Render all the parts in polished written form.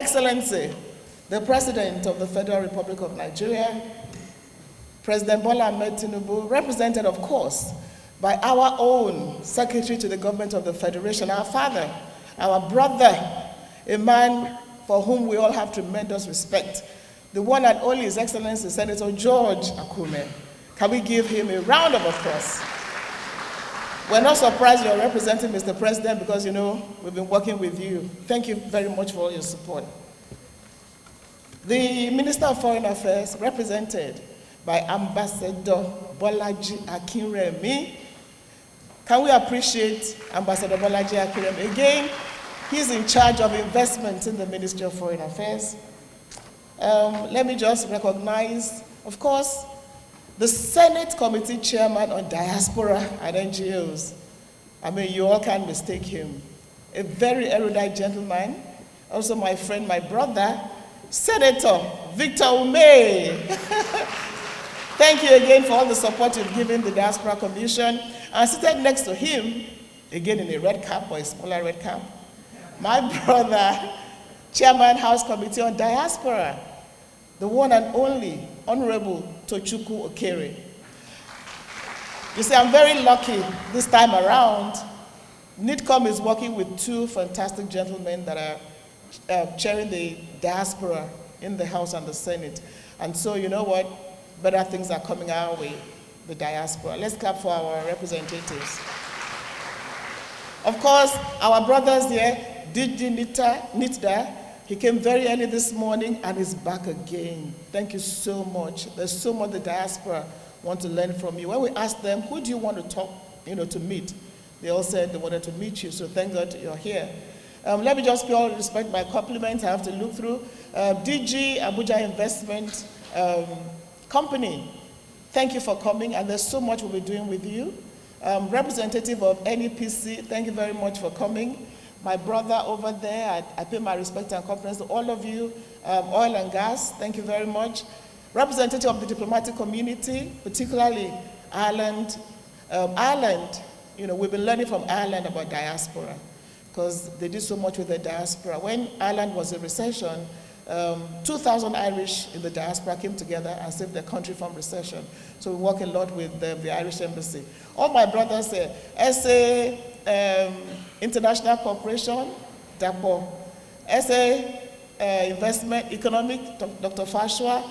Excellency, the President of the Federal Republic of Nigeria, President Bola Ahmed Tinubu, represented, of course, by our own Secretary to the Government of the Federation, our father, our brother, a man for whom we all have tremendous respect, the one and only His Excellency Senator George Akume. Can we give him a round of applause? We're not surprised you're representing Mr. President because, we've been working with you. Thank you very much for all your support. The Minister of Foreign Affairs, represented by Ambassador Bolaji Akinremi. Can we appreciate Ambassador Bolaji Akinremi? Again, he's in charge of investment in the Ministry of Foreign Affairs. Let me just recognize, of course, the Senate Committee Chairman on Diaspora and NGOs. I mean, you all can't mistake him. A very erudite gentleman, also my friend, my brother, Senator Victor Ume. Thank you again for all the support you've given the Diaspora Commission. And seated next to him, again in a red cap or a smaller red cap, my brother, Chairman House Committee on Diaspora, the one and only Honorable Tochukwu Okere. You see, I'm very lucky this time around. NITCOM is working with two fantastic gentlemen that are chairing the diaspora in the House and the Senate. And so, you know what? Better things are coming our way, the diaspora. Let's clap for our representatives. Of course, our brothers here, DJ Nitda, he came very early this morning and is back again. Thank you so much. There's so much the diaspora want to learn from you. When we asked them, who do you want to talk, to meet? They all said they wanted to meet you, so thank God you're here. Let me just pay all respect, my compliments I have to look through. DG Abuja Investment Company, thank you for coming, and there's so much we'll be doing with you. Representative of NEPC, thank you very much for coming. My brother over there, I pay my respect and compliments to all of you. Oil and gas, thank you very much. Representative of the diplomatic community, particularly Ireland. We've been learning from Ireland about diaspora because they did so much with the diaspora. When Ireland was in recession, 2,000 Irish in the diaspora came together and saved their country from recession. So we work a lot with the Irish Embassy. All my brothers here, SA, International Corporation, Dapo, SA Investment, Economic, Dr. Fashwa,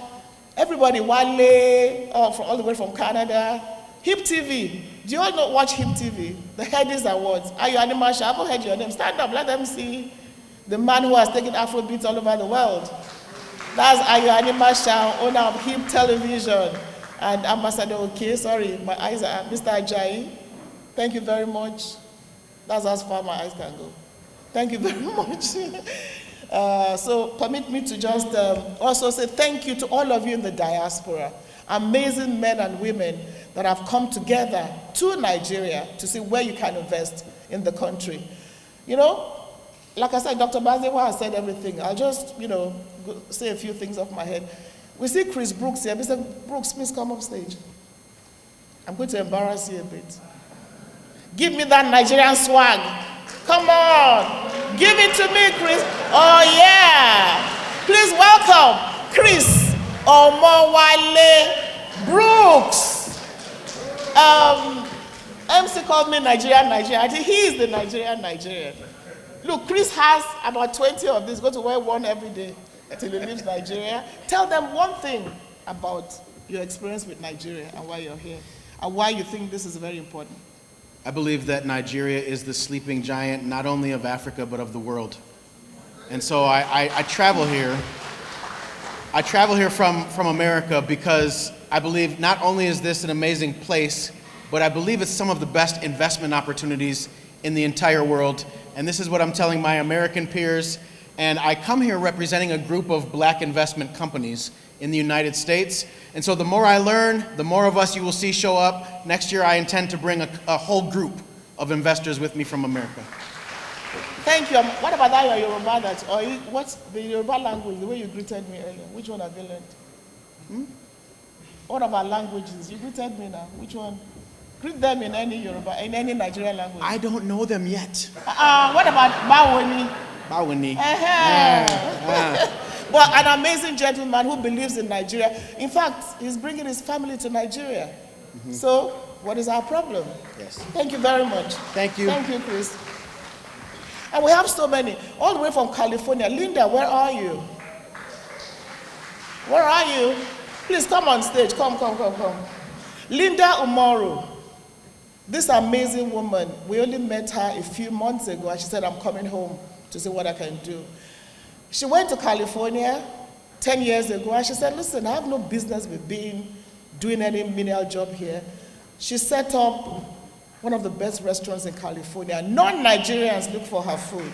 everybody, Wale, all the way from Canada, HIP TV. Do you all watch HIP TV? The Headies Awards. Are you Animal Show? I haven't heard your name. Stand up, let them see the man who has taken Afrobeats all over the world. That's Ayo Anima Shah, owner of HIP Television, and Ambassador my eyes are Mr. Ajayi. Thank you very much. That's as far my eyes can go. Thank you very much. So permit me to just also say thank you to all of you in the diaspora. Amazing men and women that have come together to Nigeria to see where you can invest in the country. Like I said, Dr. Bazewa has said everything. I'll just, say a few things off my head. We see Chris Brooks here. Mr. Brooks, please come up stage. I'm going to embarrass you a bit. Give me that Nigerian swag. Come on. Give it to me, Chris. Oh, yeah. Please welcome Chris Omowale Brooks. MC called me Nigerian. I think he is the Nigerian. Look, Chris has about 20 of these. Go to wear one every day until he leaves Nigeria. Tell them one thing about your experience with Nigeria and why you're here, and why you think this is very important. I believe that Nigeria is the sleeping giant, not only of Africa, but of the world. And so I travel here. I travel here from America because I believe not only is this an amazing place, but I believe it's some of the best investment opportunities in the entire world. And this is what I'm telling my American peers. And I come here representing a group of black investment companies in the United States. And so the more I learn, the more of us you will see show up. Next year, I intend to bring a whole group of investors with me from America. Thank you. What about that Yoruba what's the Yoruba language, the way you greeted me earlier? Which one have you learned? What about languages? You greeted me now. Which one? Greet them in any Yoruba, in any Nigerian language. I don't know them yet. What about Bawoni? Bawani. But an amazing gentleman who believes in Nigeria. In fact, he's bringing his family to Nigeria. So, what is our problem? Yes. Thank you very much. Thank you. Thank you, Chris. And we have so many, all the way from California. Linda, where are you? Where are you? Please come on stage. Come. Linda Umaru. This amazing woman, we only met her a few months ago, and she said, I'm coming home to see what I can do. She went to California 10 years ago, and she said, listen, I have no business with doing any menial job here. She set up one of the best restaurants in California. Non-Nigerians look for her food.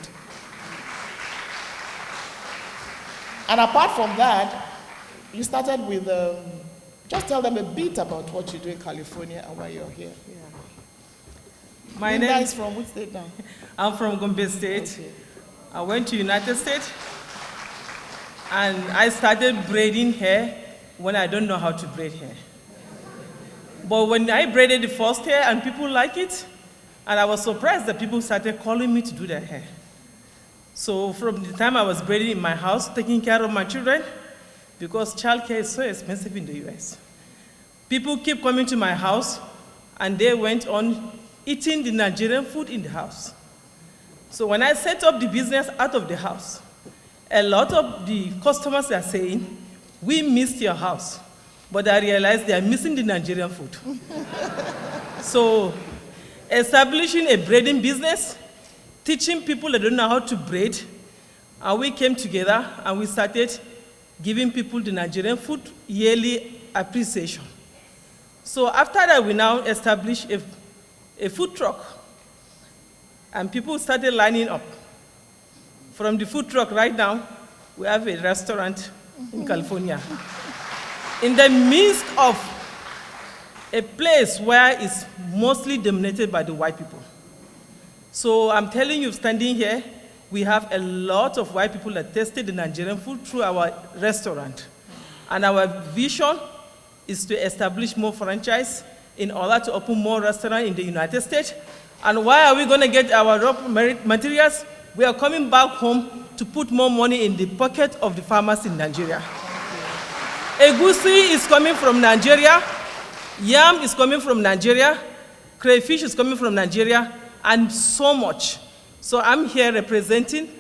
And apart from that, you started with, just tell them a bit about what you do in California and why you're here. Yeah. My Linda name is from which state now? I'm from Gombe State. Okay. I went to United States, and I started braiding hair when I don't know how to braid hair. But when I braided the first hair, and people like it, and I was surprised that people started calling me to do their hair. So from the time I was braiding in my house, taking care of my children, because childcare is so expensive in the US, people keep coming to my house, and they went on eating the Nigerian food in the house. So when I set up the business out of the house, a lot of the customers are saying, we missed your house, but I realized they are missing the Nigerian food. So establishing a braiding business, teaching people that don't know how to braid, and we came together and we started giving people the Nigerian food yearly appreciation. So after that, we now established a food truck, and people started lining up. From the food truck right now, we have a restaurant in California. In the midst of a place where it's mostly dominated by the white people. So I'm telling you, standing here, we have a lot of white people that tasted the Nigerian food through our restaurant. And our vision is to establish more franchise in order to open more restaurants in the United States. And why are we going to get our raw materials? We are coming back home to put more money in the pocket of the farmers in Nigeria. Egusi is coming from Nigeria, yam is coming from Nigeria, crayfish is coming from Nigeria, and so much. So I'm here representing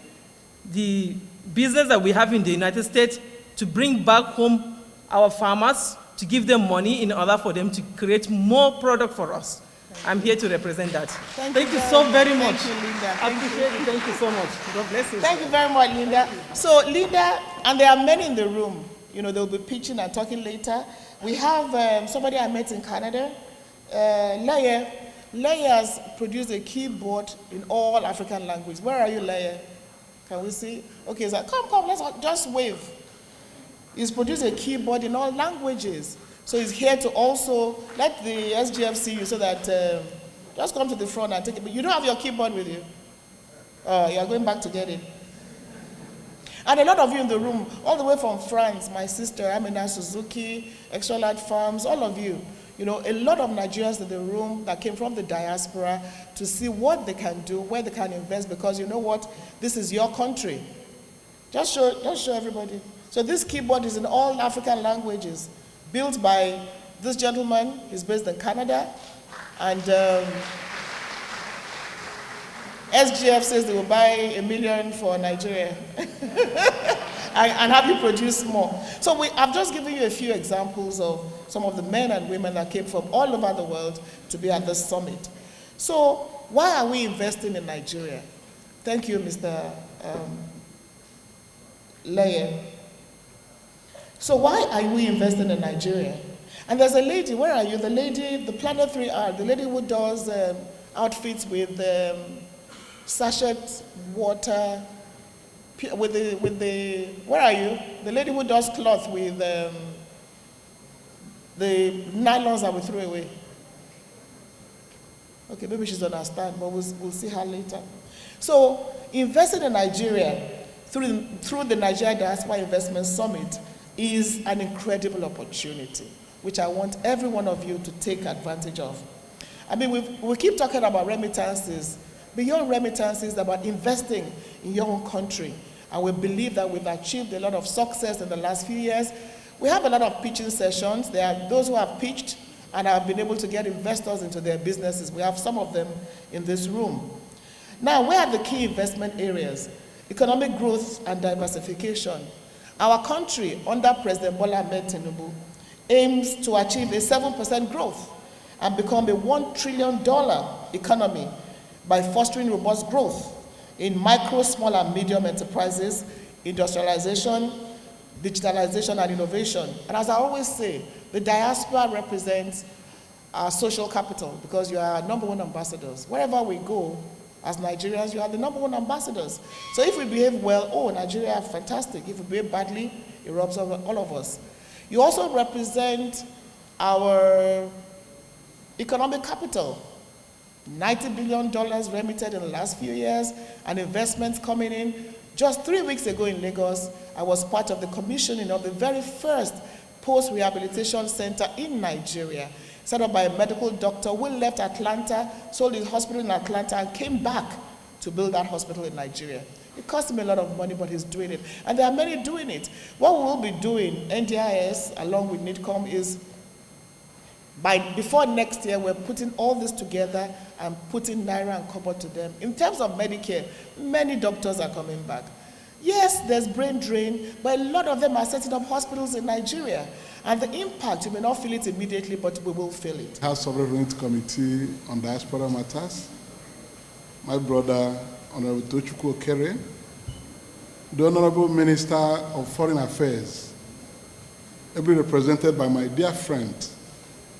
the business that we have in the United States to bring back home our farmers, to give them money in order for them to create more product for us. I'm here to represent that. Thank you so very much. Thank you, Linda. I appreciate it. Thank you so much. God bless you. Thank you very much, Linda. So, Linda, and there are many in the room. You know, they'll be pitching and talking later. We have somebody I met in Canada, Leia. Leia has produced a keyboard in all African languages. Where are you, Leia? Can we see? Okay, so come, let's just wave. He's produced a keyboard in all languages. So he's here to also let the SGF see you so that just come to the front and take it. But you don't have your keyboard with you. Oh, you're going back to get it. And a lot of you in the room, all the way from France, my sister, Amina Suzuki, Extra Large Farms, all of you, you know, a lot of Nigerians in the room that came from the diaspora to see what they can do, where they can invest, because you know what? This is your country. Just show everybody. So this keyboard is in all African languages, built by this gentleman. He's based in Canada. And SGF says they will buy 1 million for Nigeria and have you produce more. So I've just given you a few examples of some of the men and women that came from all over the world to be at this summit. So why are we investing in Nigeria? Thank you, Mr. Leia. So why are we investing in Nigeria? And there's a lady, where are you? The lady, the Planet 3R, the lady who does outfits with sachet water, with the, where are you? The lady who does cloth with the nylons that we throw away. Okay, maybe she's on our stand, but we'll see her later. So investing in Nigeria through the Nigeria Diaspora Investment Summit is an incredible opportunity, which I want every one of you to take advantage of. I mean, we keep talking about remittances, beyond remittances, about investing in your own country. And we believe that we've achieved a lot of success in the last few years. We have a lot of pitching sessions. There are those who have pitched and have been able to get investors into their businesses. We have some of them in this room. Now, where are the key investment areas? Economic growth and diversification. Our country, under President Bola Ahmed Tinubu, aims to achieve a 7% growth and become a $1 trillion economy by fostering robust growth in micro, small, and medium enterprises, industrialization, digitalization, and innovation. And as I always say, the diaspora represents our social capital because you are our #1 ambassadors. Wherever we go, as Nigerians, you are the #1 ambassadors. So if we behave well, oh, Nigeria, fantastic. If we behave badly, it rubs over all of us. You also represent our economic capital. $90 billion remitted in the last few years, and investments coming in. Just 3 weeks ago in Lagos, I was part of the commissioning of the very first post-rehabilitation center in Nigeria, set up by a medical doctor who left Atlanta, sold his hospital in Atlanta, and came back to build that hospital in Nigeria. It cost him a lot of money, but he's doing it. And there are many doing it. What we will be doing, NDIS, along with NIDCOM, is before next year, we're putting all this together and putting Naira and Kobo to them. In terms of Medicare, many doctors are coming back. Yes, there's brain drain, but a lot of them are setting up hospitals in Nigeria. And the impact, you may not feel it immediately, but we will feel it. House of Representatives Committee on Diaspora Matters, my brother, Honorable Tochukwu Okere, the Honorable Minister of Foreign Affairs, ably represented by my dear friend,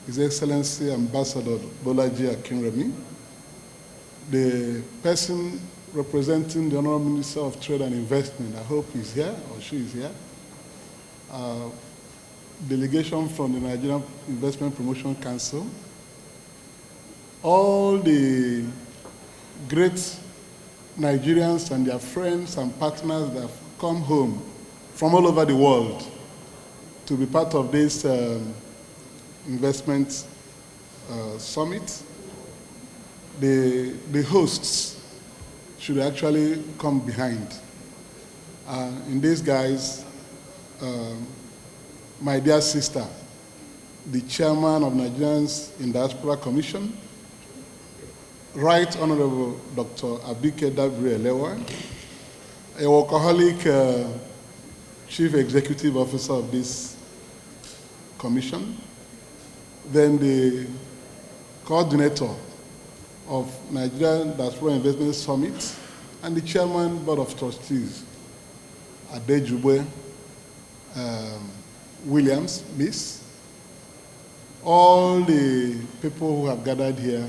His Excellency Ambassador Bolaji Akinremi, the person representing the Honorable Minister of Trade and Investment, I hope he's here or she is here, delegation from the Nigerian Investment Promotion Council, all the great Nigerians and their friends and partners that have come home from all over the world to be part of this investment summit. The hosts should actually come behind. In these guys, my dear sister, the chairman of Nigerians in Diaspora Commission, Right Honorable Dr. Abike Dabiri-Elewa, a workaholic chief executive officer of this commission, then the coordinator of Nigerian Diaspora Investment Summit, and the chairman board of trustees, Adejube Williams, Miss, all the people who have gathered here,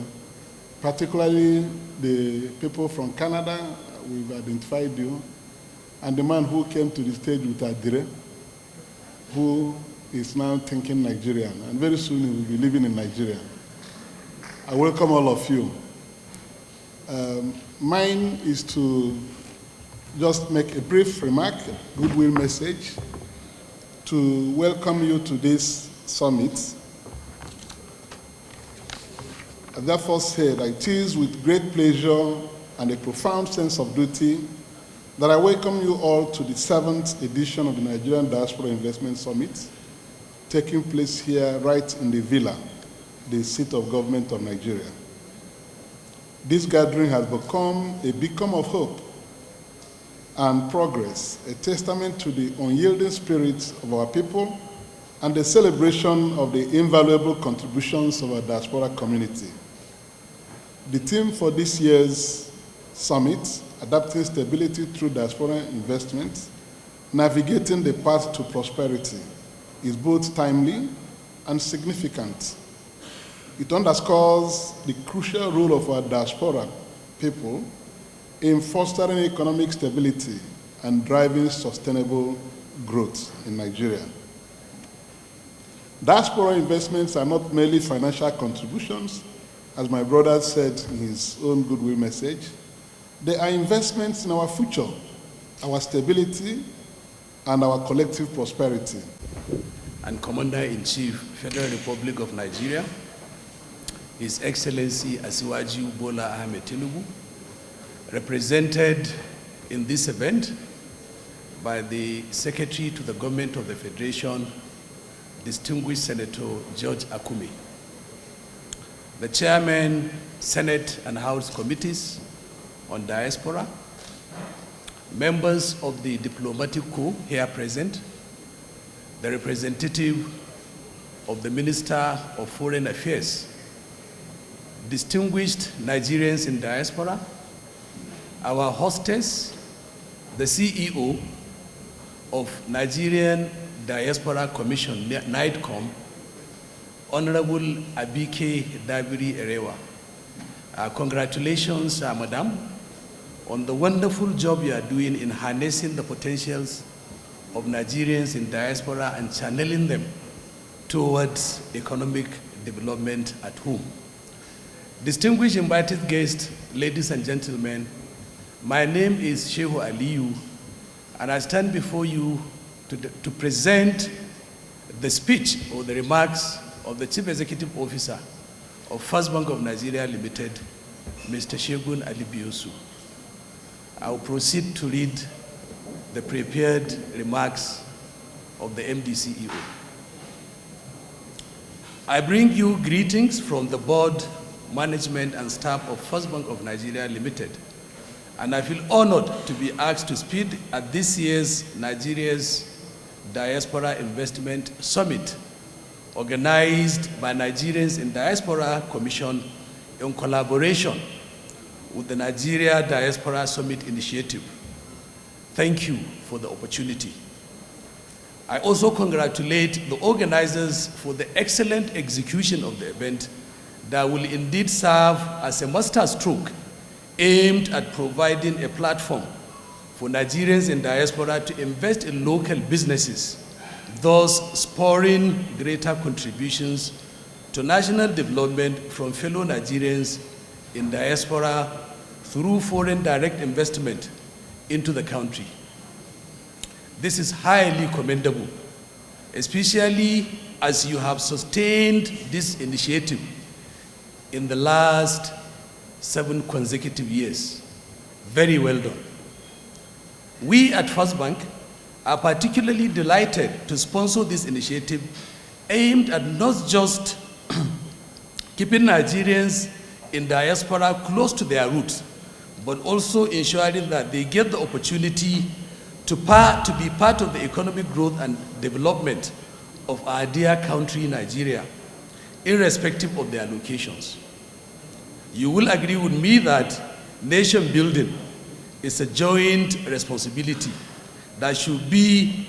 particularly the people from Canada, we've identified you, and the man who came to the stage with Adire, who is now thinking Nigerian, and very soon he will be living in Nigeria. I welcome all of you. Mine is to just make a brief remark, a goodwill message, to welcome you to this summit. I therefore say that it is with great pleasure and a profound sense of duty that I welcome you all to the 7th edition of the Nigerian Diaspora Investment Summit, taking place here right in the Villa, the seat of government of Nigeria. This gathering has become a beacon of hope and progress, a testament to the unyielding spirit of our people and the celebration of the invaluable contributions of our diaspora community. The theme for this year's summit, Adapting Stability Through Diaspora Investment, Navigating the Path to Prosperity, is both timely and significant. It underscores the crucial role of our diaspora people in fostering economic stability and driving sustainable growth in Nigeria. Diaspora investments are not merely financial contributions, as my brother said in his own goodwill message. They are investments in our future, our stability, and our collective prosperity. And Commander-in-Chief, Federal Republic of Nigeria, His Excellency Asiwaju Bola Ahmed Tinubu, represented in this event by the Secretary to the Government of the Federation, distinguished Senator George Akume, the Chairman, Senate and House Committees on Diaspora, members of the Diplomatic Corps here present, the representative of the Minister of Foreign Affairs, distinguished Nigerians in diaspora, our hostess, the CEO of Nigerian Diaspora Commission, NIDCOM, Honorable Abike Dabiri Erewa. Congratulations, Madam, on the wonderful job you are doing in harnessing the potentials of Nigerians in diaspora and channeling them towards economic development at home. Distinguished invited guests, ladies and gentlemen, my name is Shehu Aliyu, and I stand before you to present the speech or the remarks of the Chief Executive Officer of First Bank of Nigeria Limited, Mr. Shegun Alibiosu. I will proceed to read the prepared remarks of the MD/CEO. I bring you greetings from the board, management and staff of First Bank of Nigeria Limited, and I feel honored to be asked to speak at this year's Nigeria's Diaspora Investment Summit, organized by Nigerians in Diaspora Commission in collaboration with the Nigeria Diaspora Summit Initiative. Thank you for the opportunity. I also congratulate the organizers for the excellent execution of the event that will indeed serve as a masterstroke aimed at providing a platform for Nigerians in diaspora to invest in local businesses, thus spurring greater contributions to national development from fellow Nigerians in diaspora through foreign direct investment into the country. This is highly commendable, especially as you have sustained this initiative in the last 7 consecutive years. Very well done. We at First Bank are particularly delighted to sponsor this initiative aimed at not just keeping Nigerians in diaspora close to their roots, but also ensuring that they get the opportunity to be part of the economic growth and development of our dear country, Nigeria, irrespective of their locations. You will agree with me that nation building is a joint responsibility that should be,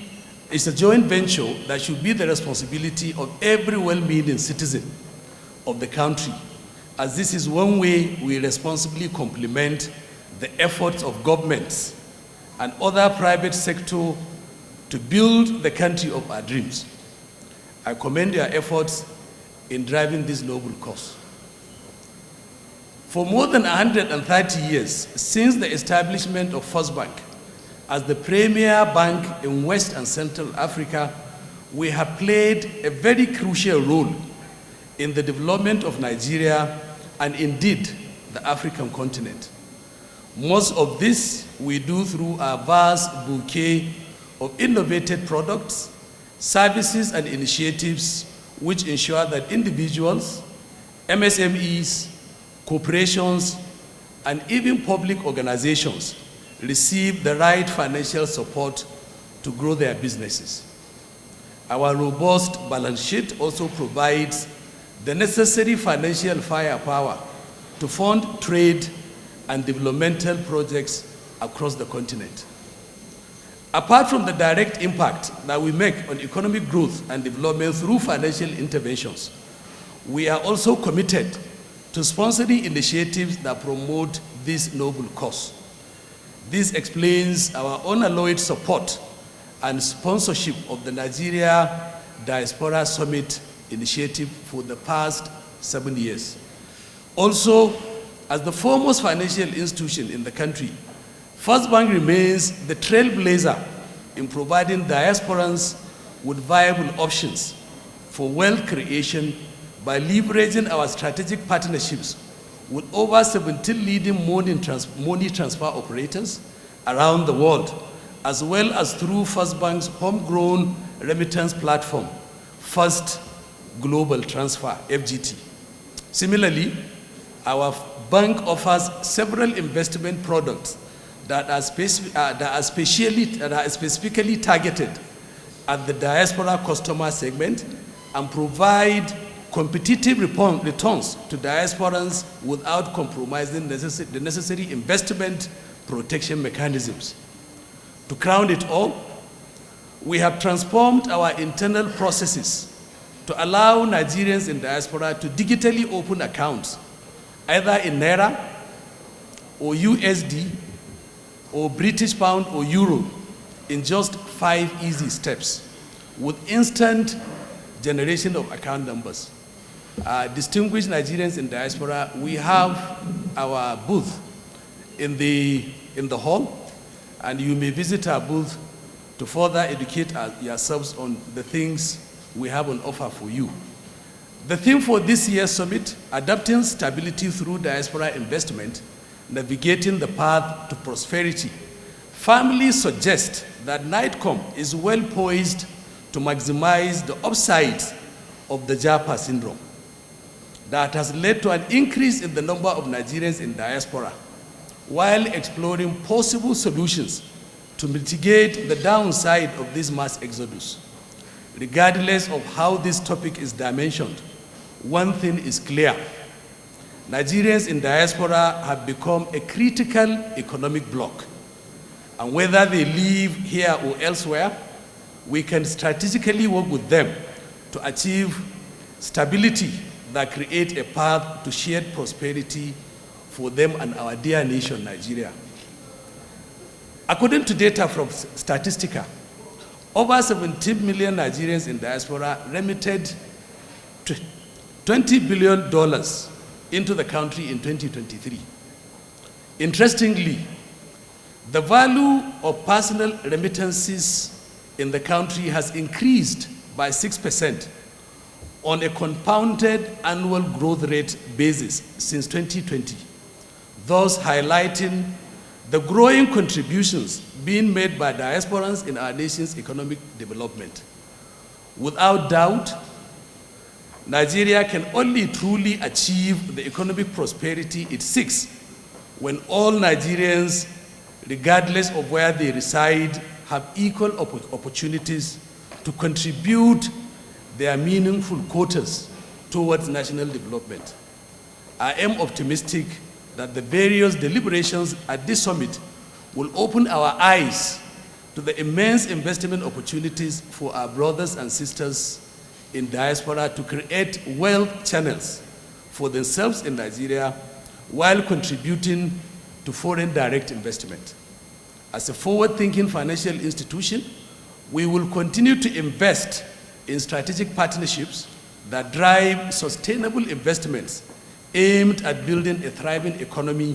it's a joint venture that should be the responsibility of every well-meaning citizen of the country, as this is one way we responsibly complement the efforts of governments and other private sector to build the country of our dreams. I commend your efforts in driving this noble cause. For more than 130 years, since the establishment of First Bank as the premier bank in West and Central Africa, we have played a very crucial role in the development of Nigeria and indeed the African continent. Most of this we do through our vast bouquet of innovative products, services and initiatives which ensure that individuals, MSMEs, corporations, and even public organizations receive the right financial support to grow their businesses. Our robust balance sheet also provides the necessary financial firepower to fund trade and developmental projects across the continent. Apart from the direct impact that we make on economic growth and development through financial interventions, we are also committed to sponsoring initiatives that promote this noble cause. This explains our unalloyed support and sponsorship of the Nigeria Diaspora Summit initiative for the past 7 years. Also, as the foremost financial institution in the country, First Bank remains the trailblazer in providing diasporans with viable options for wealth creation by leveraging our strategic partnerships with over 17 leading money transfer operators around the world, as well as through First Bank's homegrown remittance platform, First Global Transfer, FGT. Similarly, our bank offers several investment products that are specifically targeted at the diaspora customer segment and provide competitive returns to diasporans without compromising the necessary investment protection mechanisms. To crown it all, we have transformed our internal processes to allow Nigerians in diaspora to digitally open accounts, either in Naira or USD or British pound or euro, in just 5 easy steps with instant generation of account numbers. Distinguished Nigerians in diaspora, we have our booth in the hall, and you may visit our booth to further educate yourselves on the things we have on offer for you. The theme for this year's summit, Adapting Stability Through Diaspora Investment, Navigating the Path to Prosperity, firmly suggests that NITCOM is well poised to maximize the upsides of the JAPA syndrome that has led to an increase in the number of Nigerians in diaspora, while exploring possible solutions to mitigate the downside of this mass exodus. Regardless of how this topic is dimensioned, one thing is clear. Nigerians in diaspora have become a critical economic bloc, and whether they live here or elsewhere, we can strategically work with them to achieve stability that create a path to shared prosperity for them and our dear nation, Nigeria. According to data from Statistica, over 17 million Nigerians in diaspora remitted $20 billion into the country in 2023. Interestingly, the value of personal remittances in the country has increased by 6% on a compounded annual growth rate basis since 2020, thus highlighting the growing contributions being made by diasporans in our nation's economic development. Without doubt, Nigeria can only truly achieve the economic prosperity it seeks when all Nigerians, regardless of where they reside, have equal opportunities to contribute their meaningful quotas towards national development. I am optimistic that the various deliberations at this summit will open our eyes to the immense investment opportunities for our brothers and sisters in diaspora to create wealth channels for themselves in Nigeria while contributing to foreign direct investment. As a forward-thinking financial institution, we will continue to invest in strategic partnerships that drive sustainable investments aimed at building a thriving economy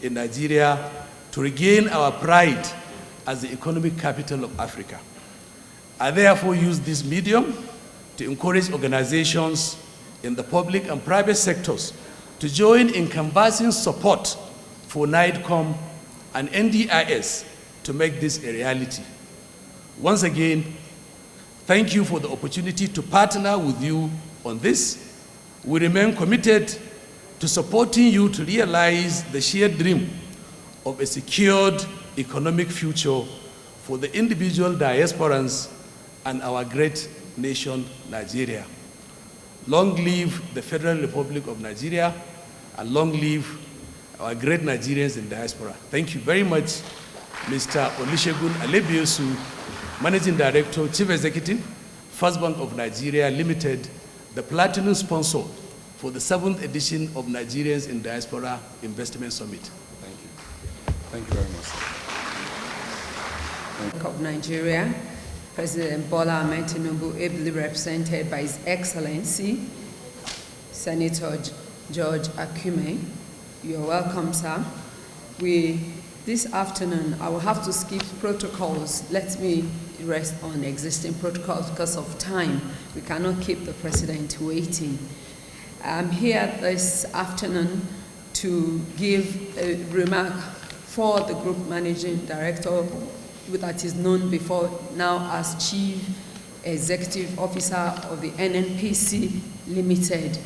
in Nigeria to regain our pride as the economic capital of Africa. I therefore use this medium to encourage organizations in the public and private sectors to join in canvassing support for NITCOM and NDIS to make this a reality. Once again, thank you for the opportunity to partner with you on this. We remain committed to supporting you to realize the shared dream of a secured economic future for the individual diasporans and our great nation, Nigeria. Long live the Federal Republic of Nigeria, and long live our great Nigerians in diaspora. Thank you very much, Mr. Olusegun Alebiosu, Managing Director, Chief Executive, First Bank of Nigeria Limited, the platinum sponsor for the 7th edition of Nigerians in Diaspora Investment Summit. Thank you. Thank you very much. Bank of Nigeria, President Bola Ahmed Tinubu, ably represented by His Excellency, Senator George Akume. You're welcome, sir. This afternoon, I will have to skip protocols. Let me rest on existing protocols because of time. We cannot keep the President waiting. I'm here this afternoon to give a remark for the Group Managing Director, that is known before now as Chief Executive Officer of the NNPC Limited,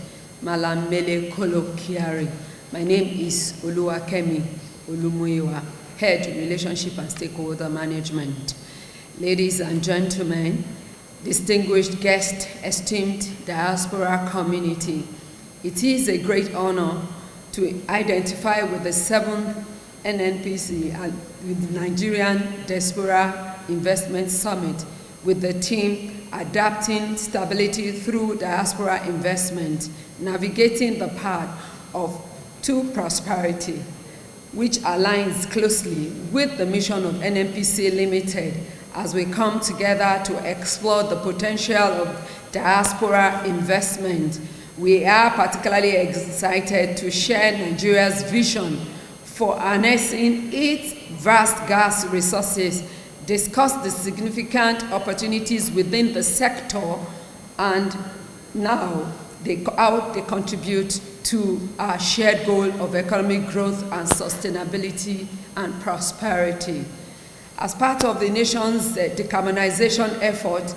Malam Mele Kolo Kiari. My name is Oluwakemi Olumuyiwa, Head Relationship and Stakeholder Management. Ladies and gentlemen, distinguished guests, esteemed diaspora community, it is a great honor to identify with the 7th NNPC and with the Nigerian Diaspora Investment Summit with the theme Adapting Stability Through Diaspora Investment, Navigating the Path to Prosperity, which aligns closely with the mission of NNPC Limited as we come together to explore the potential of diaspora investment. We are particularly excited to share Nigeria's vision for harnessing its vast gas resources, discuss the significant opportunities within the sector, and now how they contribute to our shared goal of economic growth and sustainability and prosperity. As part of the nation's decarbonization effort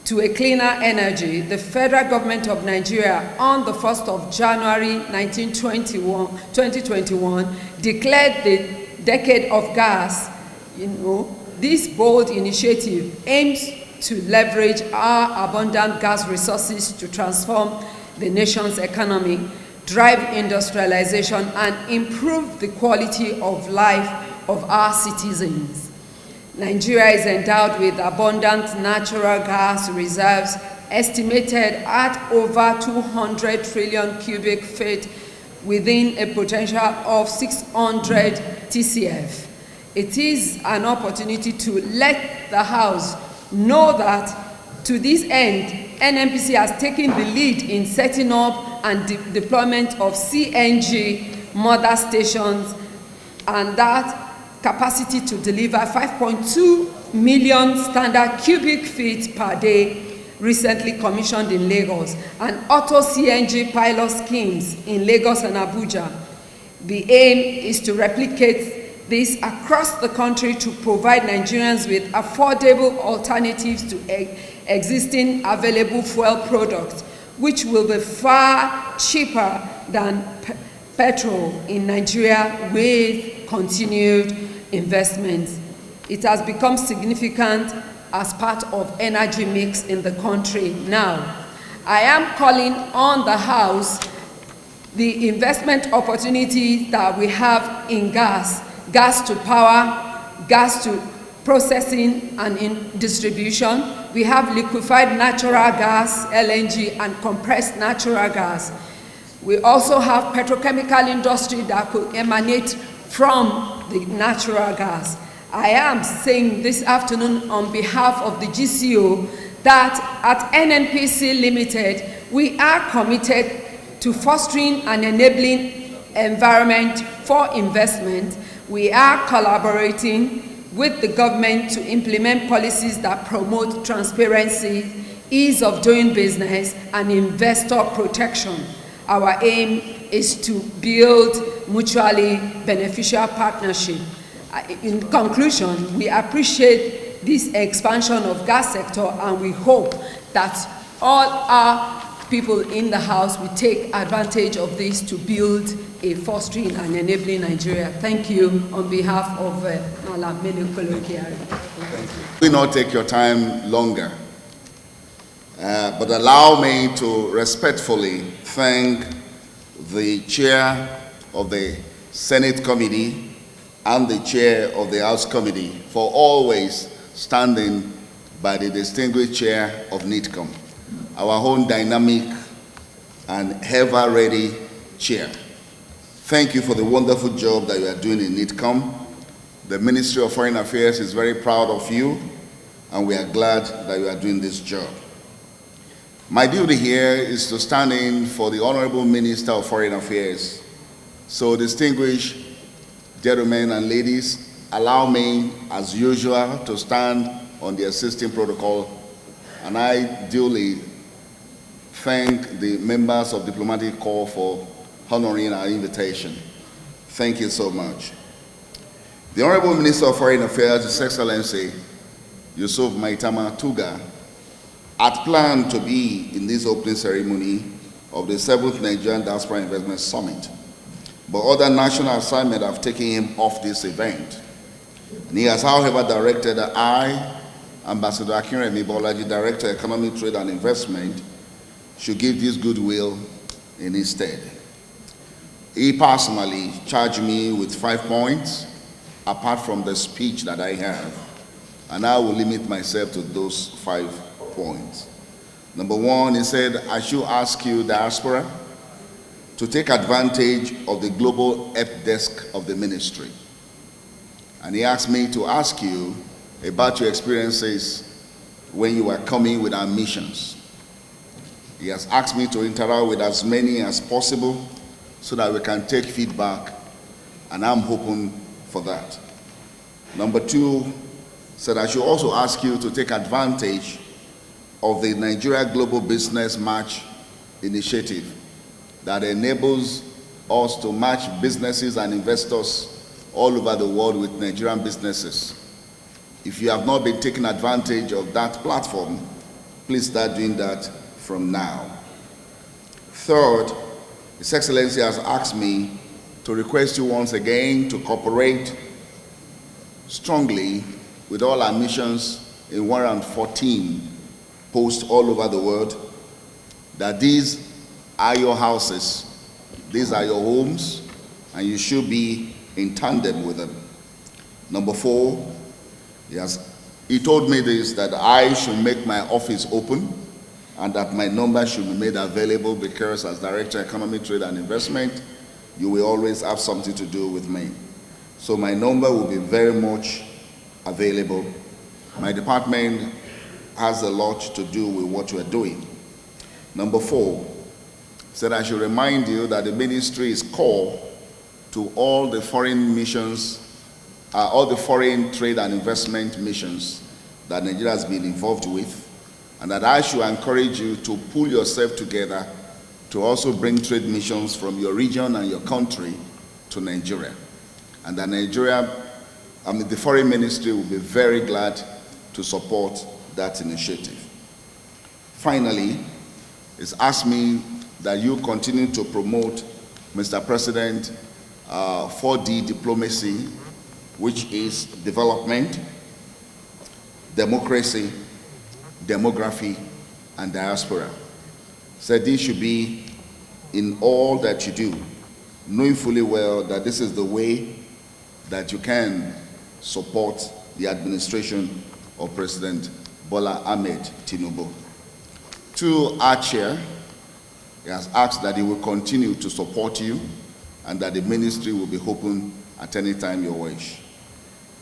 to a cleaner energy, the federal government of Nigeria on the 1st of January 2021 declared the Decade of Gas. This bold initiative aims to leverage our abundant gas resources to transform the nation's economy, drive industrialization, and improve the quality of life of our citizens. Nigeria is endowed with abundant natural gas reserves estimated at over 200 trillion cubic feet within a potential of 600 TCF. It is an opportunity to let the House know that to this end, NNPC has taken the lead in setting up and deployment of CNG mother stations, and that capacity to deliver 5.2 million standard cubic feet per day recently commissioned in Lagos, and auto CNG pilot schemes in Lagos and Abuja. The aim is to replicate this across the country to provide Nigerians with affordable alternatives to existing available fuel products, which will be far cheaper than petrol in Nigeria with continued investments. It has become significant as part of energy mix in the country now. I am calling on the House the investment opportunities that we have in gas to power, gas to processing and in distribution. We have liquefied natural gas, LNG, and compressed natural gas. We also have petrochemical industry that could emanate from the natural gas. I am saying this afternoon on behalf of the GCO that at NNPC Limited, we are committed to fostering an enabling environment for investment. We are collaborating with the government to implement policies that promote transparency, ease of doing business, and investor protection. Our aim is to build mutually beneficial partnership. In conclusion, we appreciate this expansion of gas sector, and we hope that all our people in the House will take advantage of this to build a fostering and enabling Nigeria. Thank you on behalf of Malam Mele Kolo Kiari. We will not take your time longer, but allow me to respectfully thank the chair of the Senate Committee and the chair of the House Committee for always standing by the distinguished chair of NITCOM, our own dynamic and ever-ready chair. Thank you for the wonderful job that you are doing in NITCOM. The Ministry of Foreign Affairs is very proud of you, and we are glad that you are doing this job. My duty here is to stand in for the Honorable Minister of Foreign Affairs. So, distinguished gentlemen and ladies, allow me, as usual, to stand on the assisting protocol, and I duly thank the members of Diplomatic Corps for honoring our invitation. Thank you so much. The Honorable Minister of Foreign Affairs, His Excellency Yusuf Maitama Tuga, had planned to be in this opening ceremony of the 7th Nigerian Diaspora Investment Summit, but other national assignments have taken him off this event. And he has, however, directed that I, Ambassador Akinremi Bolaji, Director of Economic Trade and Investment, should give this goodwill in his stead. He personally charged me with 5 points, apart from the speech that I have, and I will limit myself to those 5 points. Number 1, he said, I should ask you, Diaspora, to take advantage of the global help desk of the ministry. And he asked me to ask you about your experiences when you were coming with our missions. He has asked me to interact with as many as possible so that we can take feedback, and I'm hoping for that. Number 2, said I should also ask you to take advantage of the Nigeria Global Business Match initiative that enables us to match businesses and investors all over the world with Nigerian businesses. If you have not been taking advantage of that platform, please start doing that from now. Third, His Excellency has asked me to request you once again to cooperate strongly with all our missions in 114 posts all over the world, that these are your houses, these are your homes, and you should be in tandem with them. Number 4, he told me this, that I should make my office open and that my number should be made available, because as Director of Economic Trade and Investment, you will always have something to do with me. So my number will be very much available. My department has a lot to do with what we're doing. Number 4, said I should remind you that the ministry is core to all the foreign missions, all the foreign trade and investment missions that Nigeria has been involved with, and that I should encourage you to pull yourself together to also bring trade missions from your region and your country to Nigeria. And that the foreign ministry will be very glad to support that initiative. Finally, it's asked me that you continue to promote, Mr. President, 4D diplomacy, which is development, democracy, demography, and diaspora. So this should be in all that you do, knowing fully well that this is the way that you can support the administration of President Bola Ahmed Tinubu. To our chair, he has asked that he will continue to support you and that the ministry will be open at any time you wish.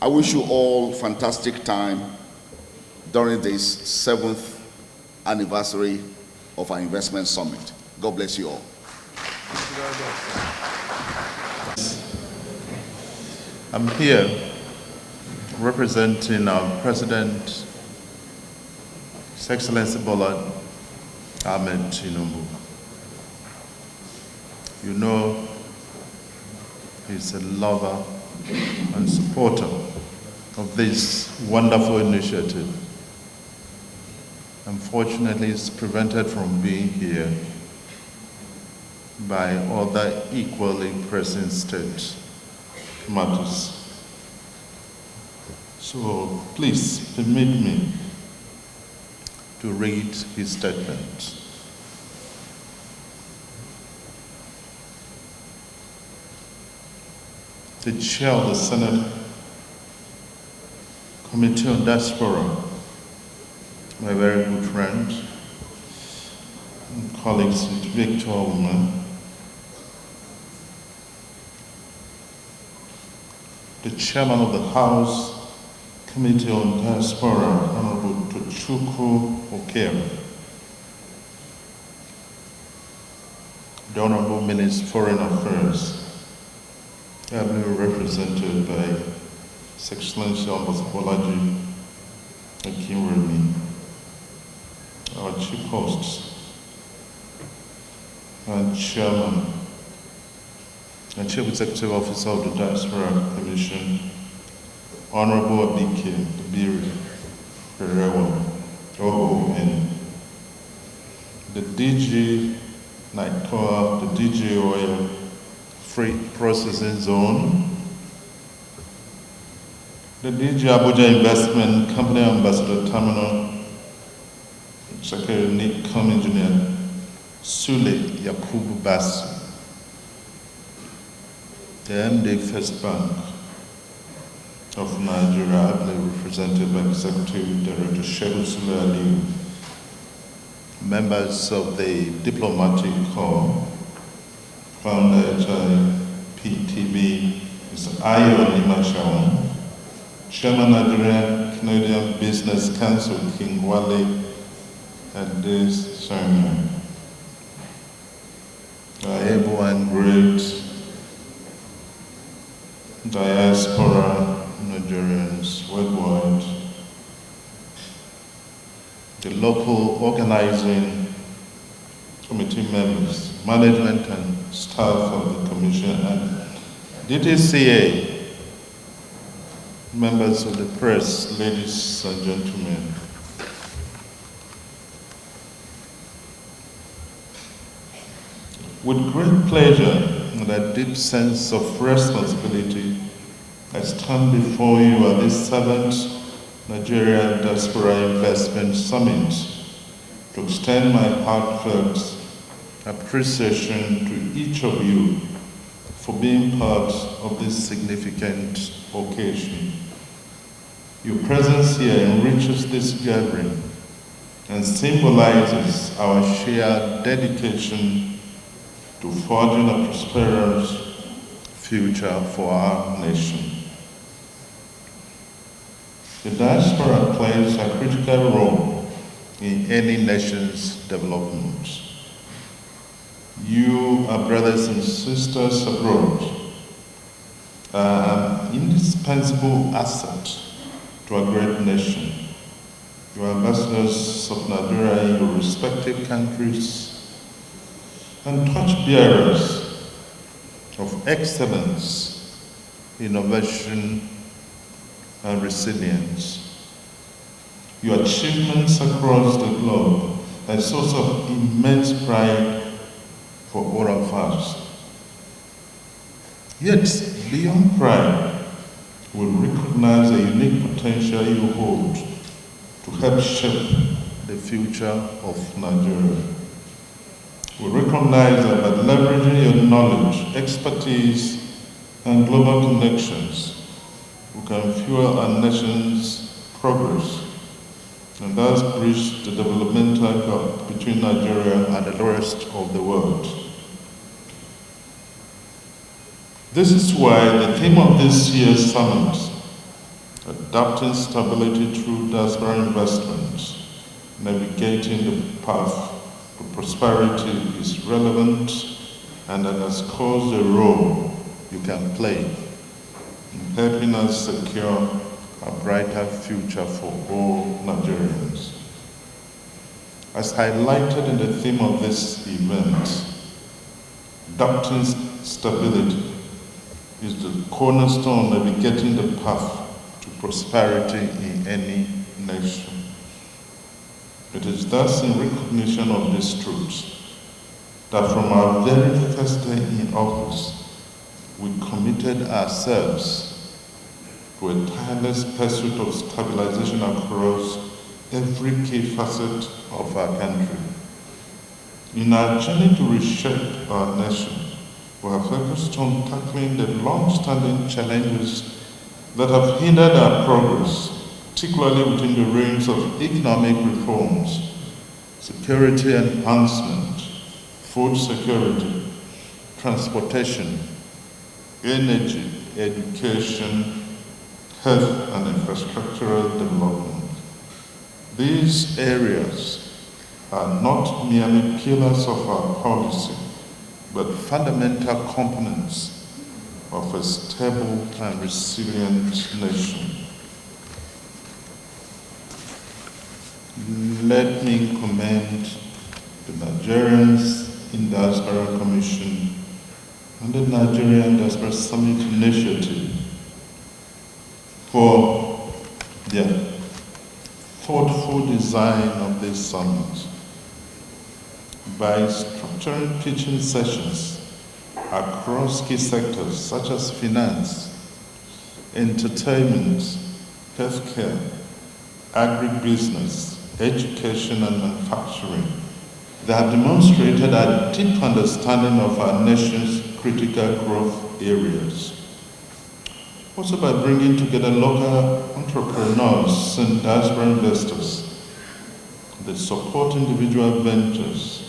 I wish you all fantastic time during this 7th anniversary of our investment summit. God bless you all. I'm here representing our President, His Excellency Bola Ahmed Tinubu. You know, he's a lover and supporter of this wonderful initiative. Unfortunately, it's prevented from being here by other equally pressing state matters. So please permit me to read his statement. The chair of the Senate Committee on Diaspora, my very good friend and colleagues with Victor Woman, the chairman of the House Committee on Diaspora, Honorable Tochukwu Okere, the Honorable Minister of Foreign Affairs, ably represented by His Excellency Ambassador Bolaji Akinremi, our chief hosts and chairman, and Chief Executive Officer of the Diaspora Commission, Honorable Abike Biri Perewa, OON, the DG Naitoa, the DG Oil Freight Processing Zone, the DG Abuja Investment Company Ambassador Terminal, Secretary Nicom Engineer Sule Yakubu Basu, the MD First Bank of Nigeria, ably represented by Executive Director Shehu Sule Aliyu, members of the Diplomatic Corps, founder HIPTB, Mr. Ayo Limashawan, Chairman Nigerian Canadian Business Council, King Wale, at this ceremony. Our able and great diaspora Nigerians worldwide, the local organizing committee members, management and staff of the Commission, and DTCA, members of the press, ladies and gentlemen. With great pleasure and a deep sense of responsibility, I stand before you at this 7th Nigeria Diaspora Investment Summit to extend my heartfelt appreciation to each of you for being part of this significant occasion. Your presence here enriches this gathering and symbolizes our shared dedication to forging a prosperous future for our nation. The diaspora plays a critical role in any nation's development. You, our brothers and sisters abroad, are an indispensable asset to a great nation. You are ambassadors of Nigeria in your respective countries and torchbearers of excellence, innovation, and resilience. Your achievements across the globe are a source of immense pride for all of us. Yet, beyond pride, we recognize the unique potential you hold to help shape the future of Nigeria. We recognize that by leveraging your knowledge, expertise, and global connections, we can fuel our nation's progress and thus bridge the developmental gap between Nigeria and the rest of the world. This is why the theme of this year's summit, Adapting Stability Through Diaspora Investment, Navigating the Path to Prosperity, is relevant and underscores the role you can play in helping us secure a brighter future for all Nigerians. As highlighted in the theme of this event, adapting stability is the cornerstone of navigating the path to prosperity in any nation. It is thus in recognition of this truth that from our very first day in office, we committed ourselves to a tireless pursuit of stabilization across every key facet of our country. In our journey to reshape our nation, we have focused on tackling the long-standing challenges that have hindered our progress, particularly within the realms of economic reforms, security enhancement, food security, transportation, energy, education, health, and infrastructural development. These areas are not merely pillars of our policy, but fundamental components of a stable and resilient nation. Let me commend the Nigerians in the Diaspora Commission and the Nigerian Diaspora Summit Initiative for their thoughtful design of this summit. By structuring teaching sessions across key sectors such as finance, entertainment, healthcare, agribusiness, education, and manufacturing, they have demonstrated a deep understanding of our nation's critical growth areas. Also by bringing together local entrepreneurs and diaspora investors, they support individual ventures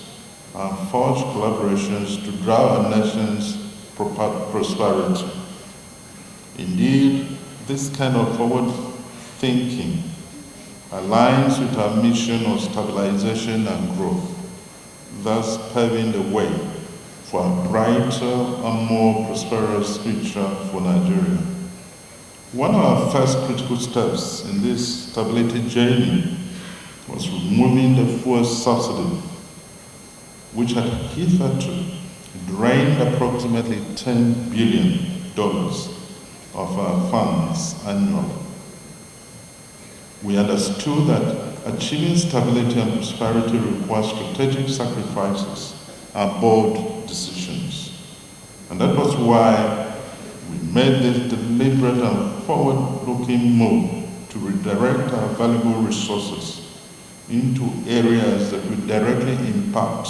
and forge collaborations to drive our nation's prosperity. Indeed, this kind of forward thinking aligns with our mission of stabilization and growth, thus paving the way for a brighter and more prosperous future for Nigeria. One of our first critical steps in this stability journey was removing the fuel subsidy, which had hitherto drained approximately $10 billion of our funds annually. We understood that achieving stability and prosperity requires strategic sacrifices and bold decisions. And that was why we made this deliberate and forward-looking move to redirect our valuable resources into areas that will directly impact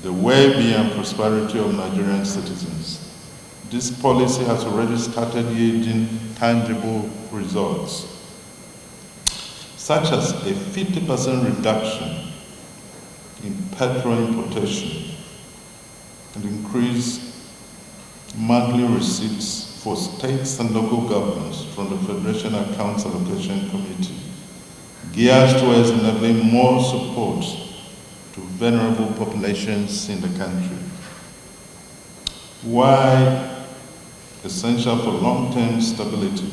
the well-being and prosperity of Nigerian citizens. This policy has already started yielding tangible results, such as a 50% reduction in petrol importation and increased monthly receipts for states and local governments from the Federation Accounts Allocation Committee, geared towards enabling more support to vulnerable populations in the country. While essential for long-term stability,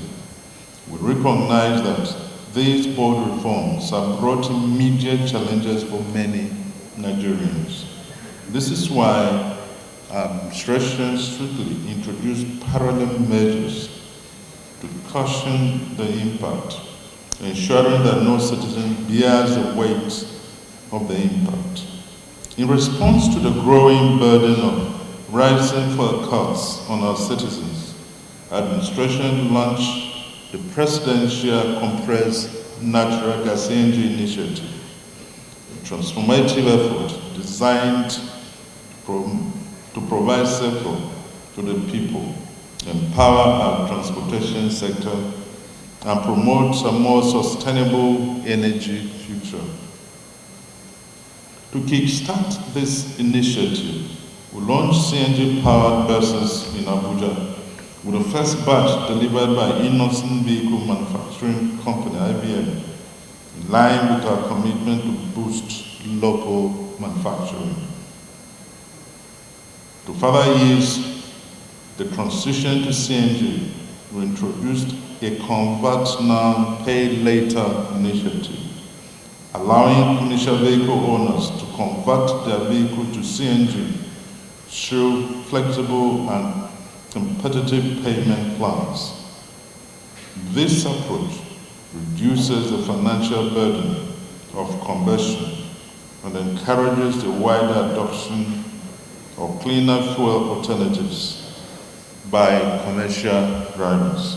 we recognize that these bold reforms have brought immediate challenges for many Nigerians. This is why our administration strictly introduced parallel measures to cushion the impact, ensuring that no citizen bears the weight of the impact. In response to the growing burden of rising fuel costs on our citizens, administration launched the Presidential Compressed Natural Gas CNG Initiative, a transformative effort designed to provide safety to the people, empower our transportation sector, and promote a more sustainable energy future. To kickstart this initiative, we launched CNG-powered buses in Abuja, with the first batch delivered by Innocent Vehicle Manufacturing Company, IVM, in line with our commitment to boost local manufacturing. To further ease the transition to CNG, we introduced a Convert Now, Pay Later initiative, allowing commercial vehicle owners to convert their vehicle to CNG through flexible and competitive payment plans. This approach reduces the financial burden of combustion and encourages the wider adoption of cleaner fuel alternatives by commercial drivers.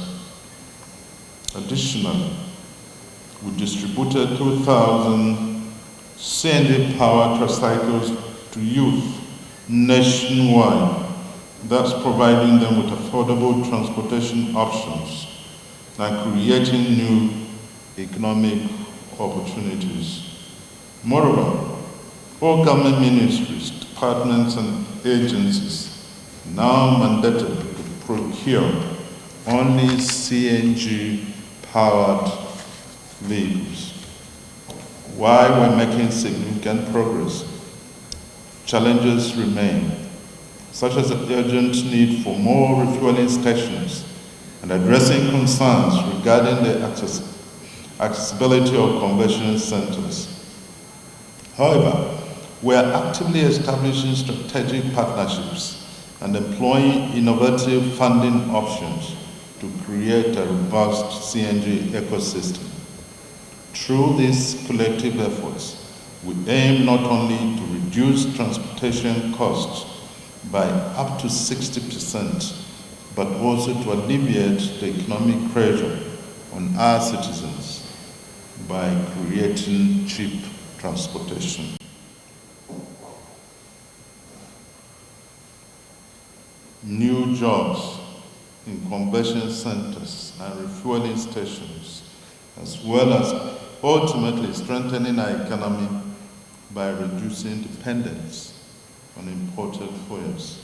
Additionally, we distributed 2,000 CNG-powered tricycles to youth nationwide, thus providing them with affordable transportation options and creating new economic opportunities. Moreover, all government ministries, departments, and agencies now mandated to procure only CNG-powered vehicles. While we're making significant progress, challenges remain, such as the urgent need for more refueling stations and addressing concerns regarding the accessibility of conversion centers. However, we are actively establishing strategic partnerships and employing innovative funding options to create a robust CNG ecosystem. Through these collective efforts, we aim not only to reduce transportation costs by up to 60%, but also to alleviate the economic pressure on our citizens by creating cheap transportation. New jobs in conversion centers and refueling stations, as well as ultimately strengthening our economy by reducing dependence on imported fuels.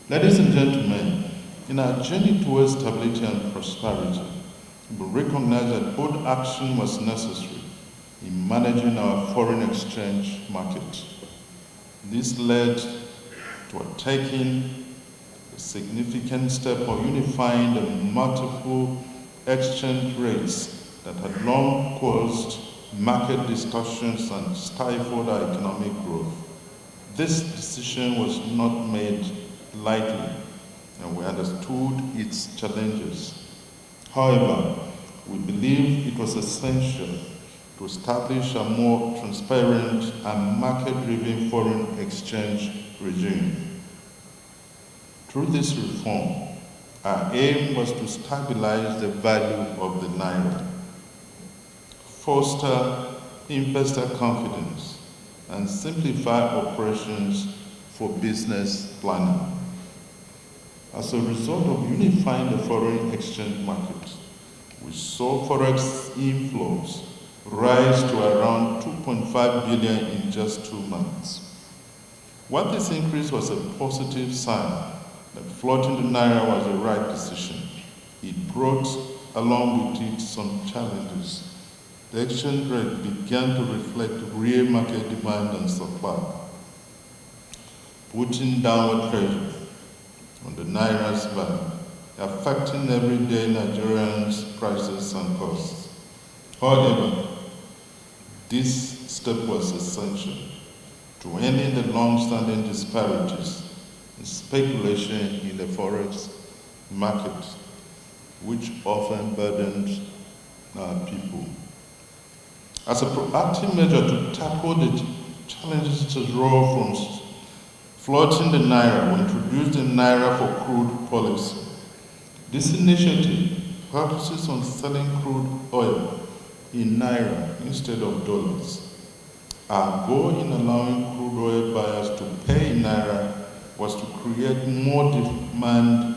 Ladies and gentlemen, in our journey towards stability and prosperity, we recognize that bold action was necessary in managing our foreign exchange market. This led to our taking a significant step of unifying the multiple exchange rates that had long caused market distortions and stifled our economic growth. This decision was not made lightly, and we understood its challenges. However, we believe it was essential to establish a more transparent and market-driven foreign exchange regime. Through this reform, our aim was to stabilize the value of the Naira, foster investor confidence, and simplify operations for business planning. As a result of unifying the foreign exchange market, we saw forex inflows rise to around 2.5 billion in just 2 months. While this increase was a positive sign that floating the Naira was the right decision, it brought along with it some challenges. The exchange rate began to reflect real market demand and supply, putting downward pressure on the Naira's value, affecting everyday Nigerians' prices and costs. However, this step was essential to ending the long-standing disparities and speculation in the forex market, which often burdened our people. As a proactive measure to tackle the challenges that arose from floating the Naira, we introduced the Naira for Crude policy. This initiative focuses on selling crude oil in Naira instead of dollars. Our goal in allowing crude oil buyers to pay in Naira was to create more demand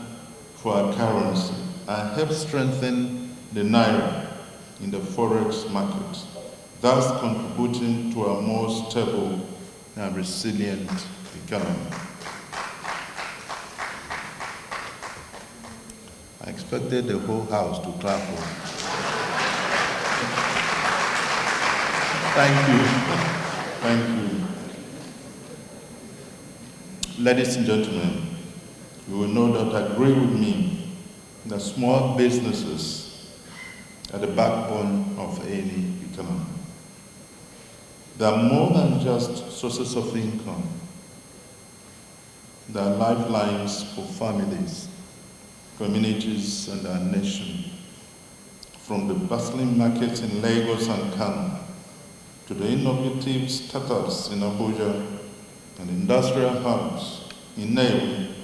for our currency and help strengthen the Naira in the forex market, thus contributing to a more stable and resilient economy. I expected the whole house to clap for me. Thank you. Thank you. Ladies and gentlemen, you will no doubt agree with me that small businesses are the backbone of any economy. They are more than just sources of income. They are lifelines for families, communities, and our nation. From the bustling markets in Lagos and Kano to the innovative startups in Abuja and industrial hubs in Nairobi,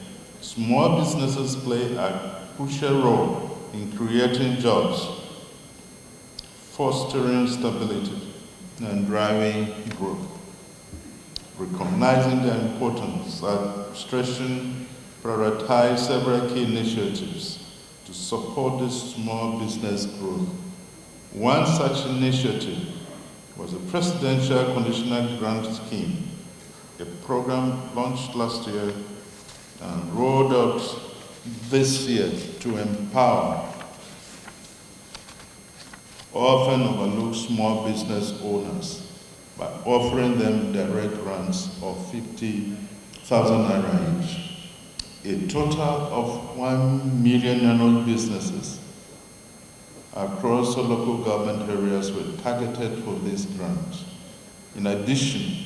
small businesses play a crucial role in creating jobs, fostering stability, and driving growth. Recognizing their importance, administration prioritized several key initiatives to support this small business growth. One such initiative was a presidential conditional grant scheme, a program launched last year and rolled out this year to empower often overlooked small business owners by offering them direct grants of 50,000 naira each. A total of 1 million annual businesses across the local government areas were targeted for this grant. In addition,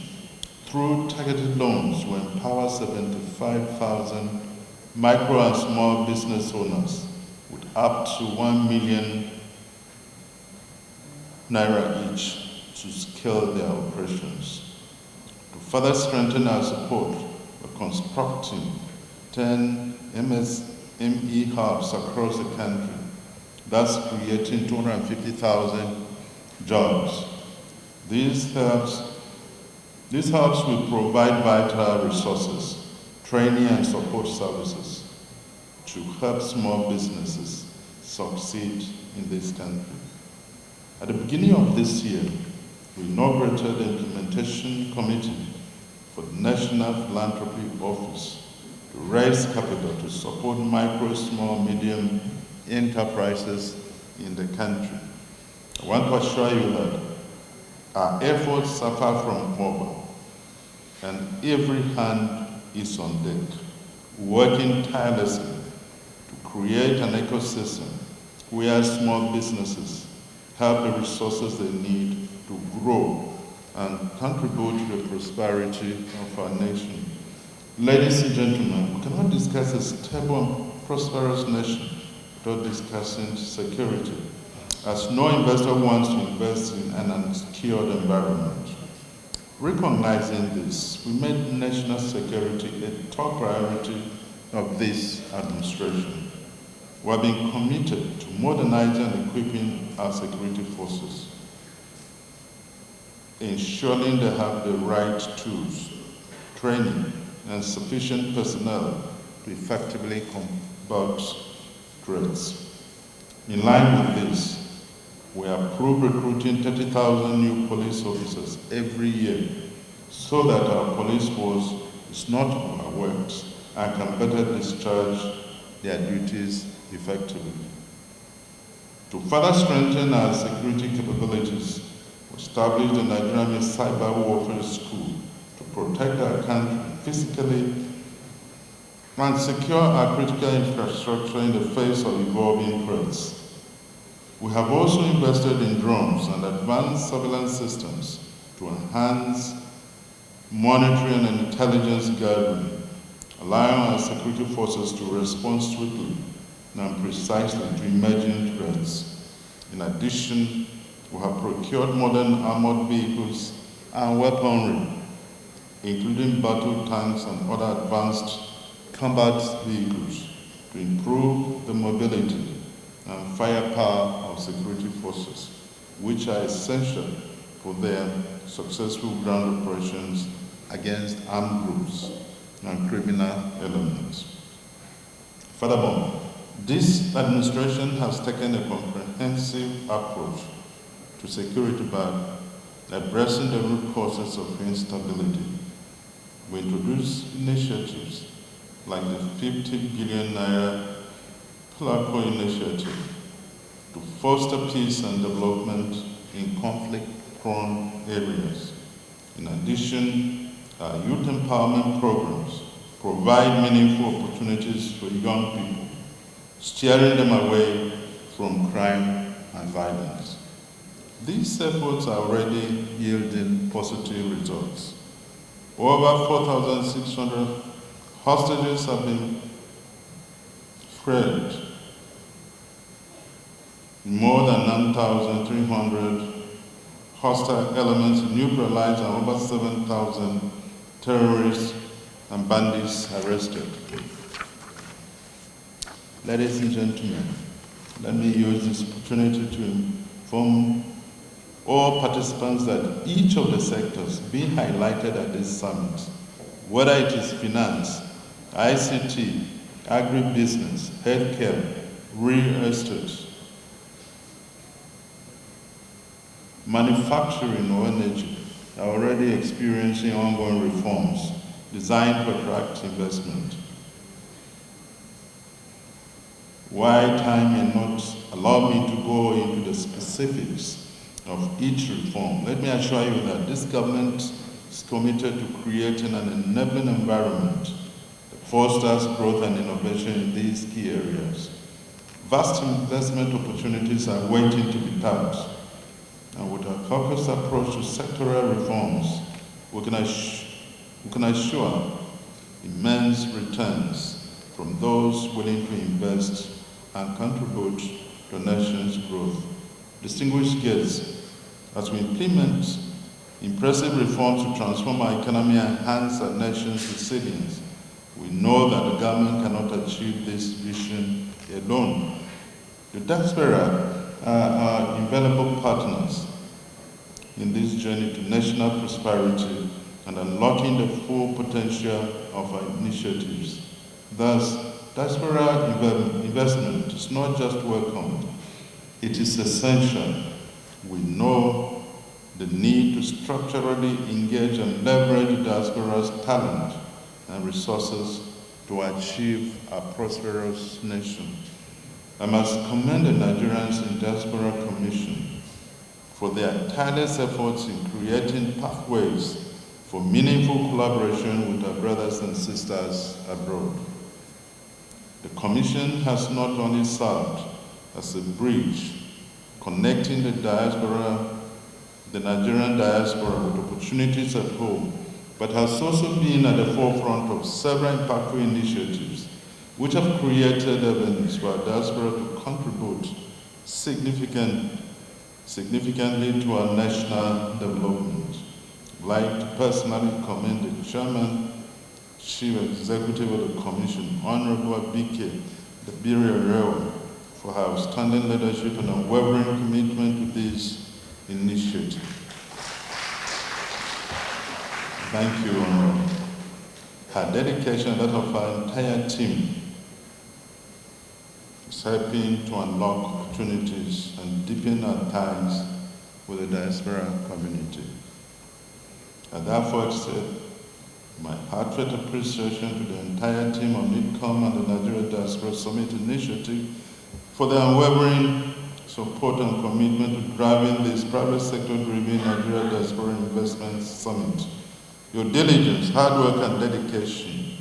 through targeted loans, will empower 75,000 micro and small business owners with up to 1 million naira each to scale their operations. To further strengthen our support, we're constructing 10 MSME hubs across the country, thus creating 250,000 jobs. These hubs will provide vital resources, training and support services to help small businesses succeed in this country. At the beginning of this year, we inaugurated the Implementation Committee for the National Philanthropy Office to raise capital to support micro, small, medium enterprises in the country. I want to assure you that our efforts are far from over, and every hand is on deck, working tirelessly to create an ecosystem where small businesses have the resources they need to grow and contribute to the prosperity of our nation. Ladies and gentlemen, we cannot discuss a stable and prosperous nation without discussing security, as no investor wants to invest in an unsecured environment. Recognizing this, we made national security a top priority of this administration. We have been committed to modernizing and equipping our security forces, ensuring they have the right tools, training, and sufficient personnel to effectively combat threats. In line with this, we approve recruiting 30,000 new police officers every year so that our police force is not overworked and can better discharge their duties effectively. To further strengthen our security capabilities, we established the Nigerian Cyber Warfare School to protect our country physically and secure our critical infrastructure in the face of evolving threats. We have also invested in drones and advanced surveillance systems to enhance monitoring and intelligence gathering, allowing our security forces to respond swiftly and precisely to emerging threats. In addition, we have procured modern armored vehicles and weaponry, including battle tanks and other advanced combat vehicles, to improve the mobility and firepower of security forces, which are essential for their successful ground operations against armed groups and criminal elements. Furthermore, this administration has taken a comprehensive approach to security by addressing the root causes of instability. We introduced initiatives like the 50 billion naira Placo initiative to foster peace and development in conflict-prone areas. In addition, our youth empowerment programs provide meaningful opportunities for young people, steering them away from crime and violence. These efforts are already yielding positive results. Over 4,600 hostages have been freed. More than 9,300 hostile elements neutralized and over 7,000 terrorists and bandits arrested. Ladies and gentlemen, let me use this opportunity to inform all participants that each of the sectors being highlighted at this summit, whether it is finance, ICT, agribusiness, healthcare, real estate, manufacturing or energy, are already experiencing ongoing reforms designed to attract investment. While time may not allow me to go into the specifics of each reform, let me assure you that this government is committed to creating an enabling environment that fosters growth and innovation in these key areas. Vast investment opportunities are waiting to be tapped, and with a focused approach to sectoral reforms, we can we can assure immense returns from those willing to invest and contribute to the nation's growth. Distinguished guests, as we implement impressive reforms to transform our economy and enhance our nation's resilience, we know that the government cannot achieve this vision alone. The Diaspora are our invaluable partners in this journey to national prosperity and unlocking the full potential of our initiatives. Thus, Diaspora investment is not just welcomed, it is essential. We know the need to structurally engage and leverage Diaspora's talent and resources to achieve a prosperous nation. I must commend the Nigerians in Diaspora Commission for their tireless efforts in creating pathways for meaningful collaboration with our brothers and sisters abroad. The Commission has not only served as a bridge connecting the Nigerian diaspora with opportunities at home, but has also been at the forefront of several impactful initiatives which have created avenues for our diaspora to contribute significantly to our national development. I'd like to personally commend the Chairman, Chief Executive of the Commission, Honorable Abike Dabiri-Arewa, for her outstanding leadership and unwavering commitment to this initiative. Thank you, Honorable. Her dedication and that of our entire team is helping to unlock opportunities and deepen our ties with the diaspora community. I therefore extend my heartfelt appreciation to the entire team of NIDCOM and the Nigeria Diaspora Summit Initiative for their unwavering support and commitment to driving this private sector-driven Nigeria Diaspora Investment Summit. Your diligence, hard work, and dedication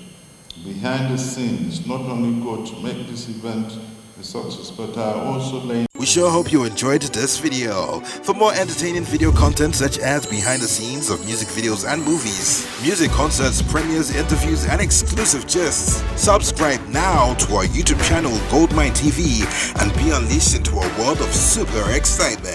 behind the scenes not only go to make this event a success, but are also laying. We sure hope you enjoyed this video. For more entertaining video content such as behind the scenes of music videos and movies, music concerts, premieres, interviews, and exclusive gists, subscribe now to our YouTube channel GoldmyneTV and be unleashed into a world of super excitement.